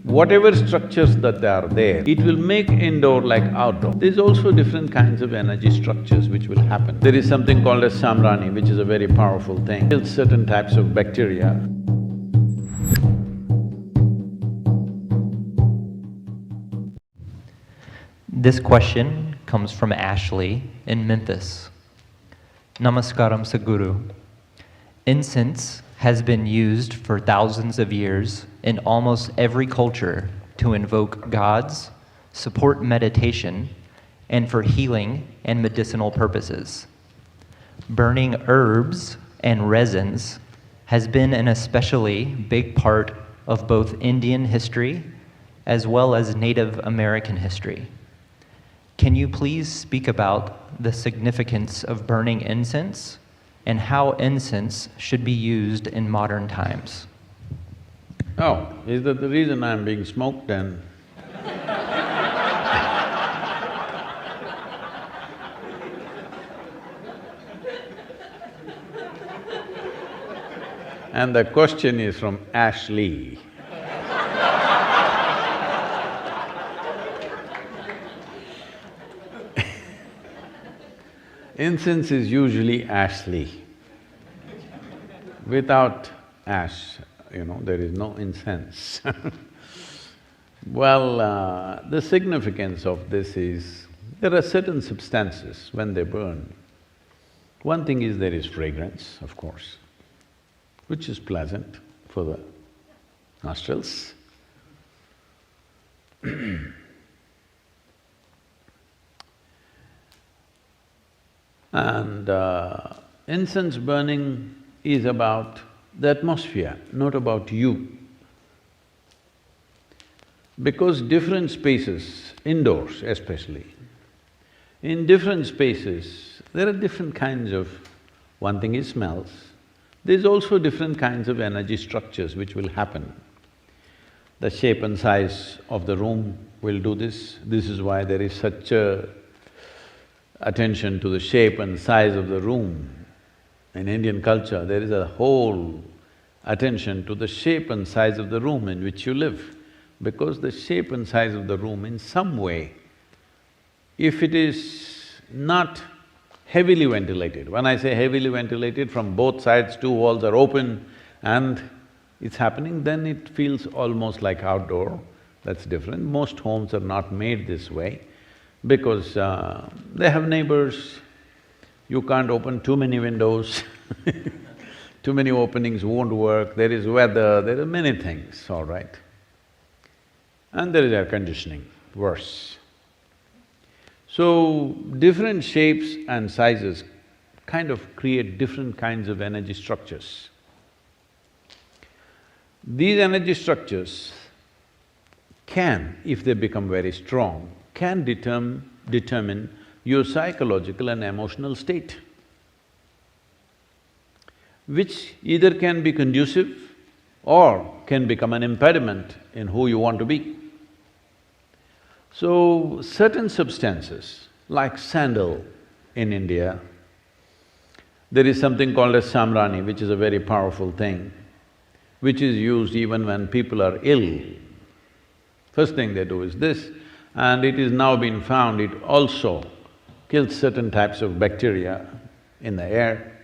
whatever structures that are there, it will make indoor like outdoor. There's also different kinds of energy structures which will happen. There is something called as samrani, which is a very powerful thing. It kills certain types of bacteria. This question comes from Ashley in Memphis. Namaskaram Saguru. Incense has been used for thousands of years in almost every culture to invoke gods, support meditation, and for healing and medicinal purposes. Burning herbs and resins has been an especially big part of both Indian history as well as Native American history. Can you please speak about the significance of burning incense and how incense should be used in modern times? Oh, is that the reason I'm being smoked and… And the question is from Ashley. Incense is usually ashly. Without ash, there is no incense. Well, the significance of this is, there are certain substances when they burn. One thing is there is fragrance, of course, which is pleasant for the nostrils. And incense burning is about the atmosphere, not about you. Because different spaces, indoors especially, in different spaces, there are different kinds of… One thing is smells, there's also different kinds of energy structures which will happen. The shape and size of the room will do this. This is why there is such a attention to the shape and size of the room. In Indian culture, there is a whole attention to the shape and size of the room in which you live, because the shape and size of the room in some way, if it is not heavily ventilated, when I say heavily ventilated, from both sides two walls are open and it's happening, then it feels almost like outdoor. That's different. Most homes are not made this way because they have neighbors, you can't open too many windows too many openings won't work, there is weather, there are many things, all right. And there is air conditioning, worse. So, different shapes and sizes kind of create different kinds of energy structures. These energy structures can, if they become very strong, can determine your psychological and emotional state, which either can be conducive or can become an impediment in who you want to be. So, certain substances, like sandal in India, there is something called as samrani, which is a very powerful thing, which is used even when people are ill. First thing they do is this, and it is now been found it also kills certain types of bacteria in the air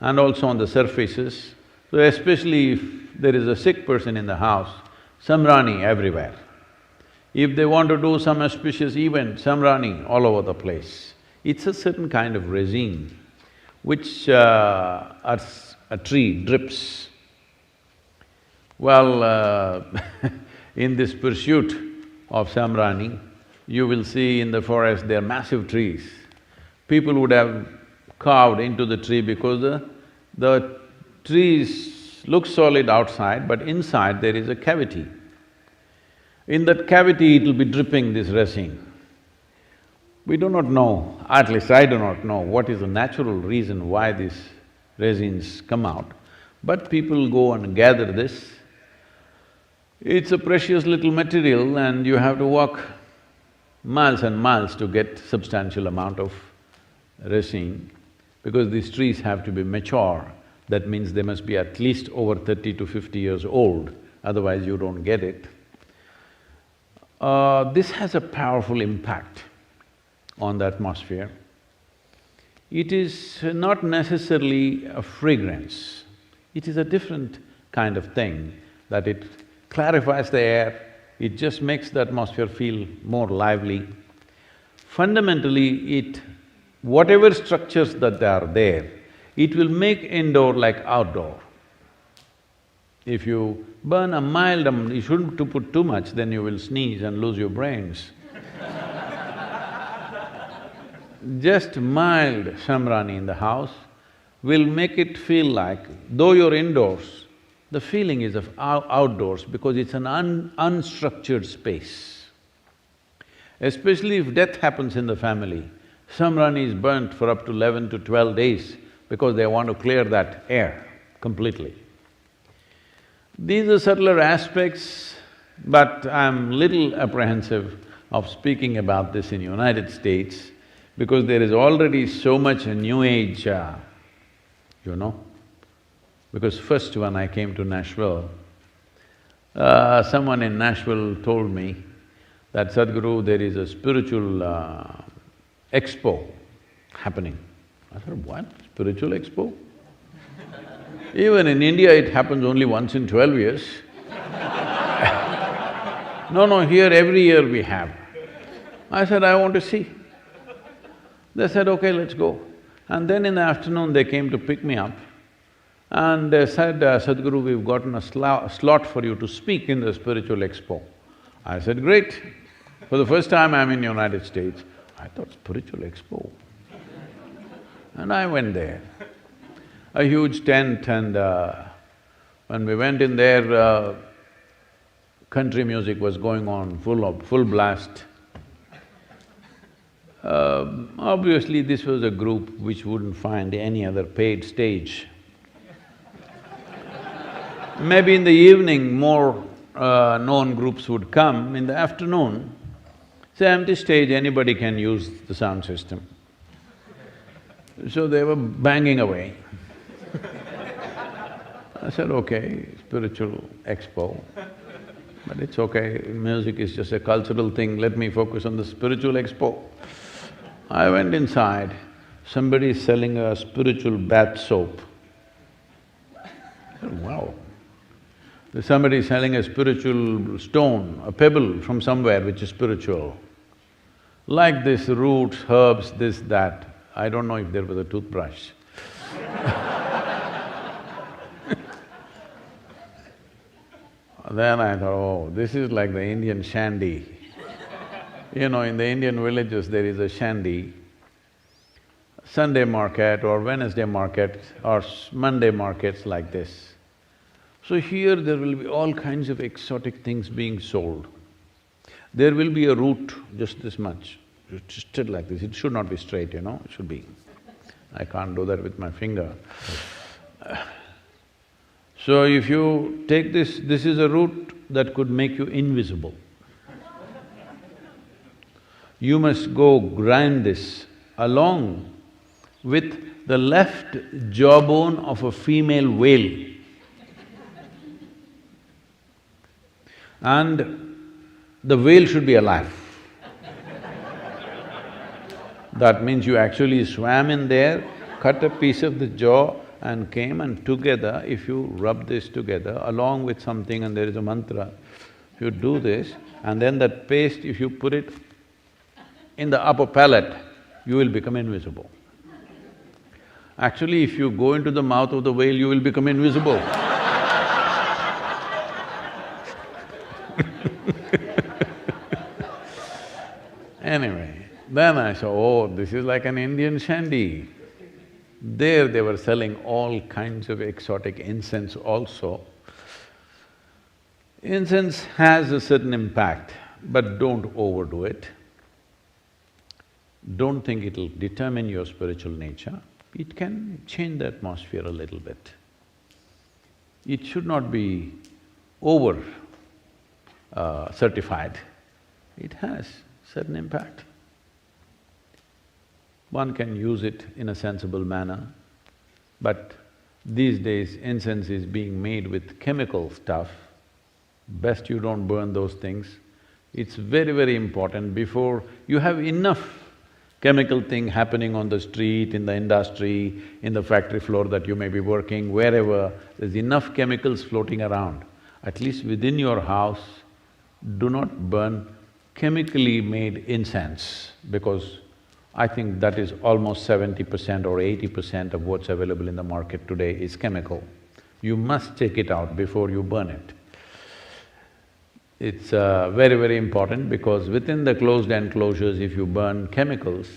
and also on the surfaces. So especially if there is a sick person in the house, samrani everywhere. If they want to do some auspicious event, samrani all over the place. It's a certain kind of resin which a tree drips. Well, in this pursuit of samrani, you will see in the forest there are massive trees. People would have carved into the tree because the trees look solid outside, but inside there is a cavity. In that cavity, it will be dripping this resin. We do not know, at least I do not know, what is the natural reason why these resins come out, but people go and gather this. It's a precious little material and you have to walk miles and miles to get substantial amount of resin, because these trees have to be mature. That means they must be at least over 30 to 50 years old, otherwise you don't get it. This has a powerful impact on the atmosphere. It is not necessarily a fragrance, it is a different kind of thing, that it clarifies the air, it just makes the atmosphere feel more lively. Fundamentally, whatever structures that are there, it will make indoor like outdoor. If you burn a mild, you shouldn't to put too much, then you will sneeze and lose your brains. Just mild shamrani in the house will make it feel like, though you're indoors, the feeling is of outdoors because it's an unstructured space. Especially if death happens in the family, shamrani is burnt for up to 11 to 12 days because they want to clear that air completely. These are subtler aspects, but I'm little apprehensive of speaking about this in United States because there is already so much new age, Because first when I came to Nashville, someone in Nashville told me that, Sadhguru, there is a spiritual expo happening. I said, what? Spiritual expo? Even in India, it happens only once in 12 years. No, here every year we have. I said, I want to see. They said, okay, let's go. And then in the afternoon, they came to pick me up and they said, Sadhguru, we've gotten a slot for you to speak in the spiritual expo. I said, great. For the first time I'm in United States. I thought, spiritual expo? And I went there. A huge tent, and when we went in there, country music was going on full blast. Obviously, this was a group which wouldn't find any other paid stage. Maybe in the evening, more known groups would come. In the afternoon, it's an empty stage, anybody can use the sound system. So they were banging away. I said, okay, spiritual expo, but it's okay, music is just a cultural thing, let me focus on the spiritual expo. I went inside, somebody is selling a spiritual bath soap. I said, wow. Somebody is selling a spiritual stone, a pebble from somewhere which is spiritual. Like this, roots, herbs, this, that. I don't know if there was a toothbrush. Then I thought, oh, this is like the Indian shandy. In the Indian villages there is a shandy, Sunday market or Wednesday market or Monday markets like this. So here there will be all kinds of exotic things being sold. There will be a root just this much, just like this, it should not be straight, it should be… I can't do that with my finger. So if you take this is a root that could make you invisible. You must go grind this along with the left jawbone of a female whale. And the whale should be alive. That means you actually swam in there, cut a piece of the jaw and came, and together, if you rub this together along with something and there is a mantra, if you do this, and then that paste, if you put it in the upper palate, you will become invisible. Actually, if you go into the mouth of the whale, you will become invisible. Anyway, then I saw, oh, this is like an Indian shandy. There they were selling all kinds of exotic incense also. Incense has a certain impact, but don't overdo it. Don't think it'll determine your spiritual nature. It can change the atmosphere a little bit. It should not be over certified. It has certain impact. One can use it in a sensible manner, but these days incense is being made with chemical stuff. Best you don't burn those things. It's very, very important. Before you have enough chemical thing happening on the street, in the industry, in the factory floor that you may be working, wherever, there's enough chemicals floating around. At least within your house, do not burn chemically made incense, because I think that is almost 70% or 80% of what's available in the market today is chemical. You must take it out before you burn it. It's very, very important because within the closed enclosures, if you burn chemicals,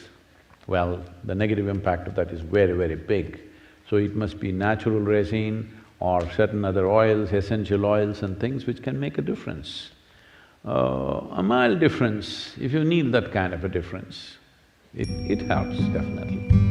well, the negative impact of that is very, very big. So it must be natural resin or certain other oils, essential oils and things which can make a difference. A mild difference, if you need that kind of a difference, it helps definitely.